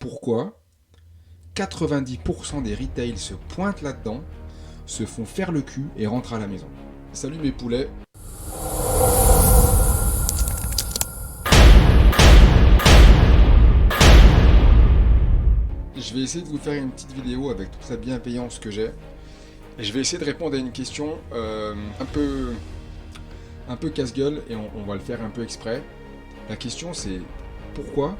pourquoi 90% des retails se pointent là-dedans, se font faire le cul et rentrent à la maison. Salut mes poulets. Je vais essayer de vous faire une petite vidéo avec toute la bienveillance que j'ai. Et je vais essayer de répondre à une question un peu casse-gueule et on va le faire un peu exprès. La question c'est pourquoi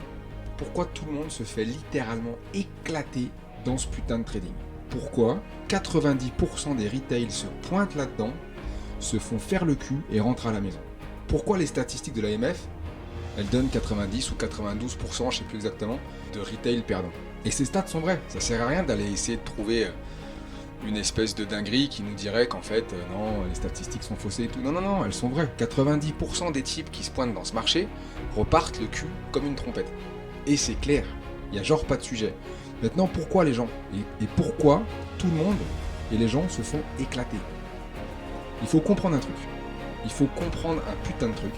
tout le monde se fait littéralement éclater dans ce putain de trading? Pourquoi 90% des retails se pointent là-dedans, se font faire le cul et rentrent à la maison? Pourquoi les statistiques de l'AMF, elles donnent 90 ou 92%, je sais plus exactement, de retail perdant? Et ces stats sont vrais, ça sert à rien d'aller essayer de trouver une espèce de dinguerie qui nous dirait qu'en fait, non, les statistiques sont faussées et tout. Non, non, non, elles sont vraies. 90% des types qui se pointent dans ce marché repartent le cul comme une trompette. Et c'est clair, il n'y a genre pas de sujet. Maintenant, pourquoi les gens et pourquoi tout le monde et les gens se font éclater? Il faut comprendre un truc. Il faut comprendre un putain de truc.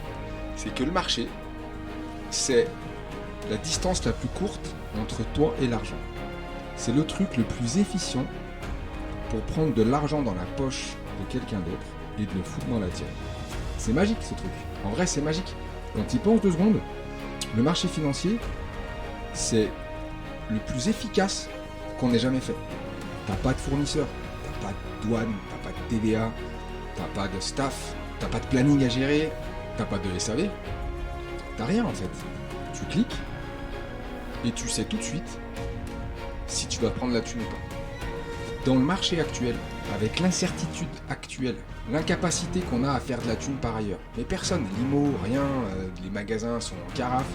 C'est que le marché, c'est la distance la plus courte entre toi et l'argent. C'est le truc le plus efficient pour prendre de l'argent dans la poche de quelqu'un d'autre et de le foutre dans la tienne. C'est magique ce truc. En vrai, c'est magique. Quand tu y penses 2 secondes, le marché financier, c'est le plus efficace qu'on ait jamais fait. T'as pas de fournisseur, t'as pas de douane, t'as pas de TVA, t'as pas de staff, t'as pas de planning à gérer, t'as pas de SAV, t'as rien en fait. Tu cliques et tu sais tout de suite si tu vas prendre la thune ou pas. Dans le marché actuel, avec l'incertitude actuelle, l'incapacité qu'on a à faire de la thune par ailleurs, mais personne, l'IMO, rien, les magasins sont en carafe,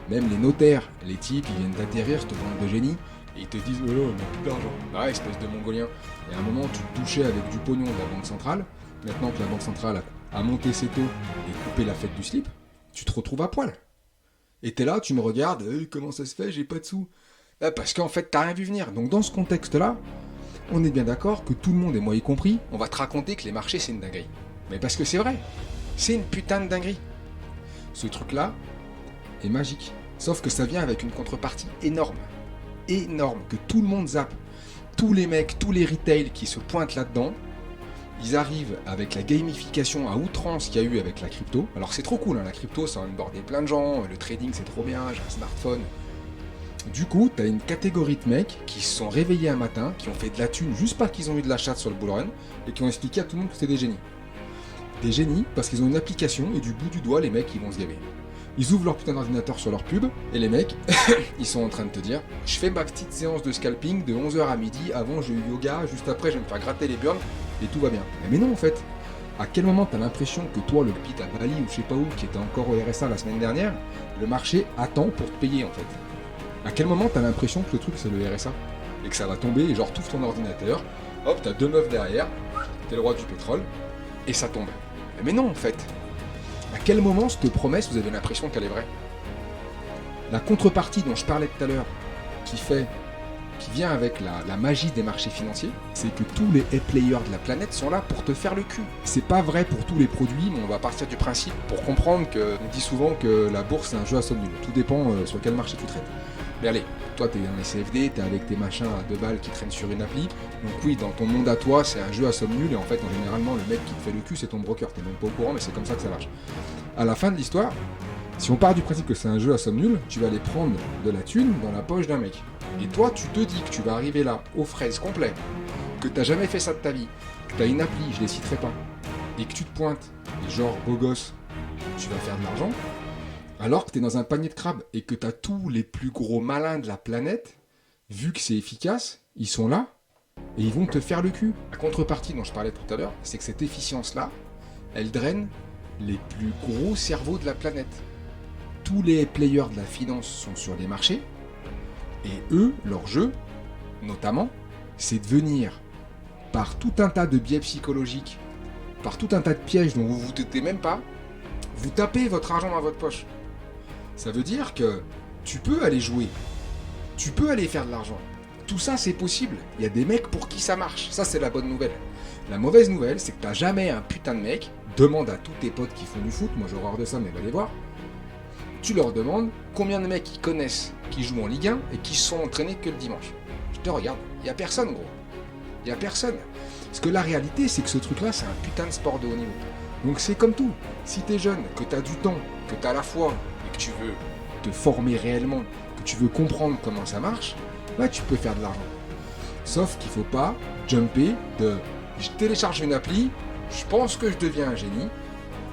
même les notaires, les types, ils viennent d'atterrir, cette bande de génie, et ils te disent oh là, on n'a plus d'argent. Ah, espèce de mongolien. Et à un moment, tu te touchais avec du pognon de la banque centrale, maintenant que la banque centrale a monté ses taux et coupé la fête du slip, tu te retrouves à poil. Et t'es là, tu me regardes, comment ça se fait, j'ai pas de sous. Parce qu'en fait, t'as rien vu venir. Donc dans ce contexte-là, on est bien d'accord que tout le monde, et moi y compris, on va te raconter que les marchés c'est une dinguerie. Mais parce que c'est vrai, c'est une putain de dinguerie. Ce truc-là est magique. Sauf que ça vient avec une contrepartie énorme. Énorme, que tout le monde zappe. Tous les mecs, tous les retails qui se pointent là-dedans, ils arrivent avec la gamification à outrance qu'il y a eu avec la crypto. Alors c'est trop cool, hein, la crypto, ça a onboardé plein de gens, le trading c'est trop bien, j'ai un smartphone. Du coup, t'as une catégorie de mecs qui se sont réveillés un matin, qui ont fait de la thune juste parce qu'ils ont eu de la chatte sur le bull run, et qui ont expliqué à tout le monde que c'était des génies. Des génies parce qu'ils ont une application, et du bout du doigt, les mecs, ils vont se gaver. Ils ouvrent leur putain d'ordinateur sur leur pub, et les mecs, ils sont en train de te dire « Je fais ma petite séance de scalping de 11h à midi, avant j'ai eu yoga, juste après je vais me faire gratter les burns, et tout va bien. » Mais non en fait. À quel moment t'as l'impression que toi, le pit à Bali ou je sais pas où, qui était encore au RSA la semaine dernière, le marché attend pour te payer en fait? À quel moment t'as l'impression que le truc c'est le RSA et que ça va tomber et genre t'ouvres ton ordinateur, hop t'as 2 meufs derrière, t'es le roi du pétrole et ça tombe. Mais non en fait. À quel moment cette promesse vous avez l'impression qu'elle est vraie? La contrepartie dont je parlais tout à l'heure, qui vient avec la magie des marchés financiers, c'est que tous les players de la planète sont là pour te faire le cul. C'est pas vrai pour tous les produits, mais on va partir du principe pour comprendre qu'on dit souvent que la bourse c'est un jeu à somme nulle. Tout dépend sur quel marché tu traites. Mais allez, toi t'es dans les CFD, t'es avec tes machins à 2 balles qui traînent sur une appli, donc oui, dans ton monde à toi, c'est un jeu à somme nulle, et en fait, généralement, le mec qui te fait le cul, c'est ton broker, t'es même pas au courant, mais c'est comme ça que ça marche. À la fin de l'histoire, si on part du principe que c'est un jeu à somme nulle, tu vas aller prendre de la thune dans la poche d'un mec. Et toi, tu te dis que tu vas arriver là, aux fraises complètes, que t'as jamais fait ça de ta vie, que t'as une appli, je les citerai pas, et que tu te pointes, et genre, beau gosse, tu vas faire de l'argent, alors que t'es dans un panier de crabes et que t'as tous les plus gros malins de la planète, vu que c'est efficace, ils sont là et ils vont te faire le cul. La contrepartie dont je parlais tout à l'heure, c'est que cette efficience-là, elle draine les plus gros cerveaux de la planète. Tous les players de la finance sont sur les marchés et eux, leur jeu, notamment, c'est de venir par tout un tas de biais psychologiques, par tout un tas de pièges dont vous vous doutez même pas, vous tapez votre argent dans votre poche. Ça veut dire que tu peux aller jouer, tu peux aller faire de l'argent. Tout ça, c'est possible. Il y a des mecs pour qui ça marche. Ça, c'est la bonne nouvelle. La mauvaise nouvelle, c'est que t'as jamais un putain de mec, demande à tous tes potes qui font du foot, moi j'ai horreur de ça, mais va les voir, Tu leur demandes combien de mecs ils connaissent qui jouent en Ligue 1 et qui se sont entraînés que le dimanche. Je te regarde, il n'y a personne gros. Il n'y a personne. Parce que la réalité, c'est que ce truc-là, c'est un putain de sport de haut niveau. Donc c'est comme tout. Si t'es jeune, que t'as du temps, que t'as la foi, et que tu veux te former réellement, que tu veux comprendre comment ça marche, là tu peux faire de l'argent. Sauf qu'il faut pas jumper de je télécharge une appli, je pense que je deviens un génie.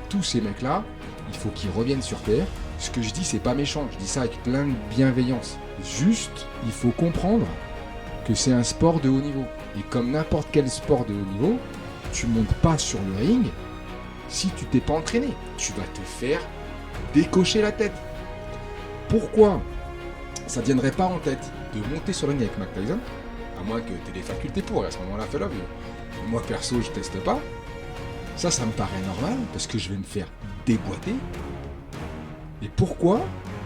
Tous ces mecs-là, il faut qu'ils reviennent sur Terre. Ce que je dis, c'est pas méchant, je dis ça avec plein de bienveillance. Juste, il faut comprendre que c'est un sport de haut niveau. Et comme n'importe quel sport de haut niveau, tu montes pas sur le ring si tu t'es pas entraîné. Tu vas te faire décocher la tête. Pourquoi ça ne viendrait pas en tête de monter sur le ring avec Mike Tyson, à moins que tu aies des facultés pour, et à ce moment-là, fais-le. Moi, perso, je teste pas. Ça me paraît normal, parce que je vais me faire déboîter. Et pourquoi?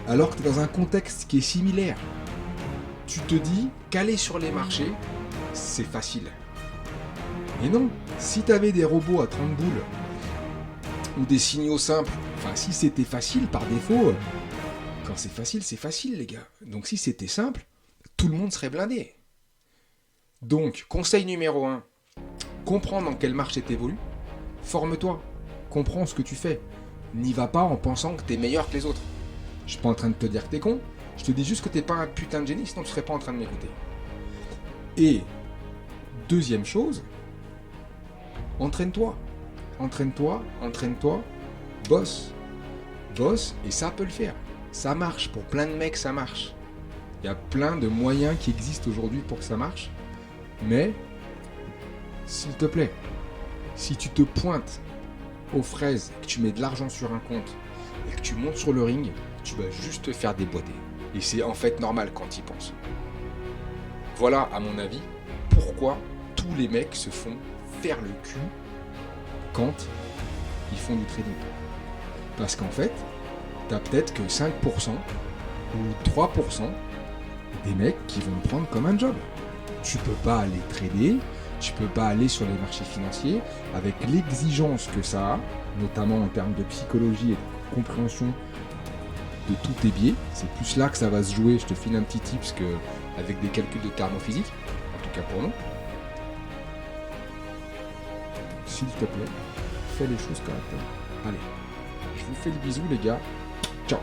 Alors que tu es dans un contexte qui est similaire. Tu te dis qu'aller sur les marchés, c'est facile. Et non, si tu avais des robots à 30 boules, ou des signaux simples, enfin si c'était facile par défaut, quand c'est facile les gars. Donc si c'était simple, tout le monde serait blindé. Donc, conseil numéro 1, comprends dans quel marché t'évolues, forme-toi, comprends ce que tu fais. N'y va pas en pensant que t'es meilleur que les autres. Je suis pas en train de te dire que t'es con, je te dis juste que t'es pas un putain de génie, sinon tu serais pas en train de m'écouter. Et, deuxième chose, entraîne-toi, bosse, et ça peut le faire. Ça marche, pour plein de mecs ça marche. Il y a plein de moyens qui existent aujourd'hui pour que ça marche. Mais, s'il te plaît, si tu te pointes aux fraises, que tu mets de l'argent sur un compte et que tu montes sur le ring, tu vas juste te faire déboîter. Et c'est en fait normal quand tu y penses. Voilà, à mon avis, pourquoi tous les mecs se font faire le cul quand ils font du trading. Parce qu'en fait, t'as peut-être que 5% ou 3% des mecs qui vont te prendre comme un job. Tu peux pas aller trader, tu peux pas aller sur les marchés financiers avec l'exigence que ça a, notamment en termes de psychologie et de compréhension de tous tes biais. C'est plus là que ça va se jouer, je te file un petit tips qu'avec des calculs de thermophysique, en tout cas pour nous. S'il te plaît, fais les choses correctement. Allez, je vous fais le bisou les gars. Ciao.